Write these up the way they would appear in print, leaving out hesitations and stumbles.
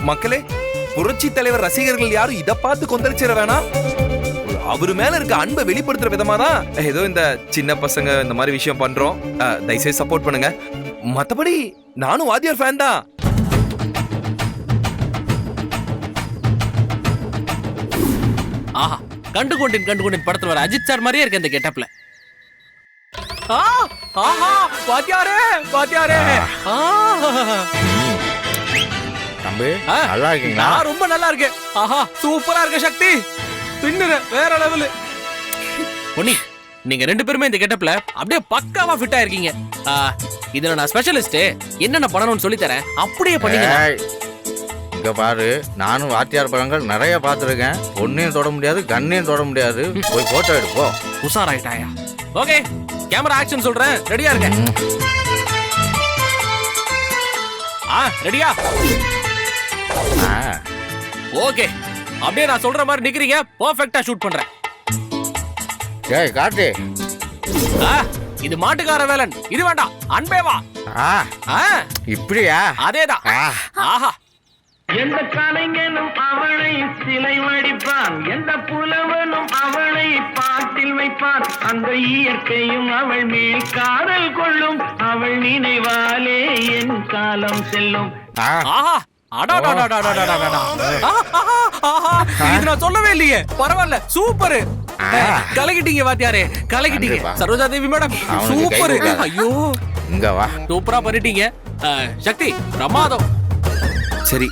மக்களே, புரட்சி தலைவர் ரசிகர்கள் யாரும் இத பார்த்து கொந்தளிச்சிட வேணாம். அவரு மேல இருக்க அன்பை வெளிப்படுத்துற விதமா தான் ஏதோ இந்த சின்ன பசங்க இந்த மாதிரி விஷயம் பண்றோம். தயவுசெய்து சப்போர்ட் பண்ணுங்க. மத்தபடி நானும் வாத்தியார் ஃபேன் தான். ஆஹா, கண்டுகொண்டேன் படத்துல வர அஜித் சார் மாதிரியே இருக்கு இந்த கெட்டப்ல. ஆஹா, வாத்தியாரே வாத்தியாரே. தம்பி நல்லா இருக்கீங்களா? ரொம்ப நல்லா இருக்கு. ஆஹா, சூப்பரா இருக்கு சக்தி. பின்னுற வேற லெவல். பொன்னி, நீங்க ரெண்டு பேருமே இந்த கெட்டப்ல அப்படியே பக்காவா ஃபிட் ஆயிருக்கீங்க. இதுல நான் ஸ்பெஷலிஸ்ட், என்னென்ன பண்ணணும்னு சொல்லி தரேன், அப்படியே பண்ணீங்க. இங்க பாரு, நானும் வாத்தியார் படங்கள் நிறைய பார்த்துருக்கேன். ஒன்னையும் தொட முடியாது, கண்ணையும் தொட முடியாது. போய் போட்டோ எடுப்போம். உஷாராயிட்டாயா? ஓகே, கேமரா ஆக்ஷன் சொல்றேன், ரெடியா இருங்க. ரெடியா? ஓகே, அப்படியே நான் சொல்ற மாதிரி நிக்கிறீங்க. பெர்ஃபெக்ட்டா ஷூட் பண்றேன். ஏய் காட்டு, இது மாட்டுக்கார வேலன். இது வேண்டாம், அன்பே வா. இப்படியா? அதேதான். ஆஹா, எந்த கலைஞனும் அவளை சிலை வடிப்பான், எந்த புலவனும் அவளை பாட்டில் வைப்பான். அந்த இயற்கையும் அவள் மேல் காதல் கொள்ளும், அவள் நினைவாலே என் காலம் செல்லும். ஆஹா, இது நான் சொல்லவே இல்லையே. பரவாயில்ல, super. கலக்கிட்டீங்க Vathiyare, கலக்கிட்டீங்க. Saroja Devi madam super. ஐயோ, இங்க வா. சூப்பரா பண்ணிட்டீங்க. சக்தி பிரமாதம். சரி,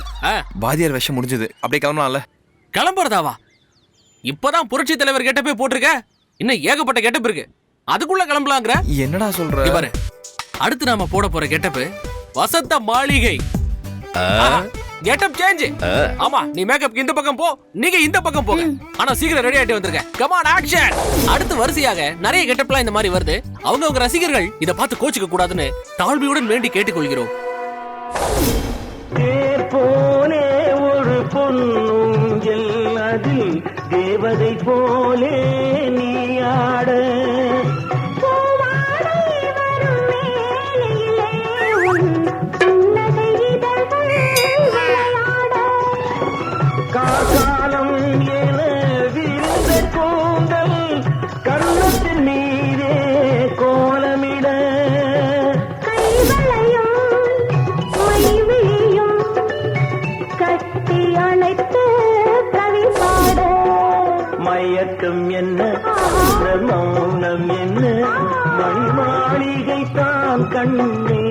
வாத்தியார் வேஷம் முடிஞ்சது, அப்படியே கிளம்பலாம்ல? கிளம்புறதாவா? இப்பதான் புரட்சி தலைவர் கெட்டப்பே போட்டிருக்க. இன்னும் ஏகப்பட்ட கெட்டப் இருக்கு, அதுக்குள்ள கிளம்பலாங்கிற? என்னடா சொல்ற? பாரு, அடுத்து நாம போட போற கெட்டப் வசந்த மாளிகை. Getup change. ஆமா, நீ மேக்கப் இந்த பக்கம் போ, நீங்க இந்த பக்கம் போங்க. ஆனா சீக்கிரம் ரெடி ஆயிட்டு வந்திருக்க. Come on, action. அடுத்து வரிசையாக நிறைய கெட்டப்லாம் இந்த மாதிரி வருது. அவங்க ரசிகர்கள் இத பார்த்து கோச்சிக்க கூடாதுன்னு தாழ்மையுடன் வேண்டி கேட்டுக்கொள்கிறோம். போலே ஒரு பொன்னுங்கில், அதில் தேவதை போலே நீ ஆட. காலம் என விழுந்த கூந்தல் கருணத்தின் மீதே கோலமிட. மயக்கம் என்ன, மௌனம் என்ன, மணி மாளிகை தான் கண்ணே.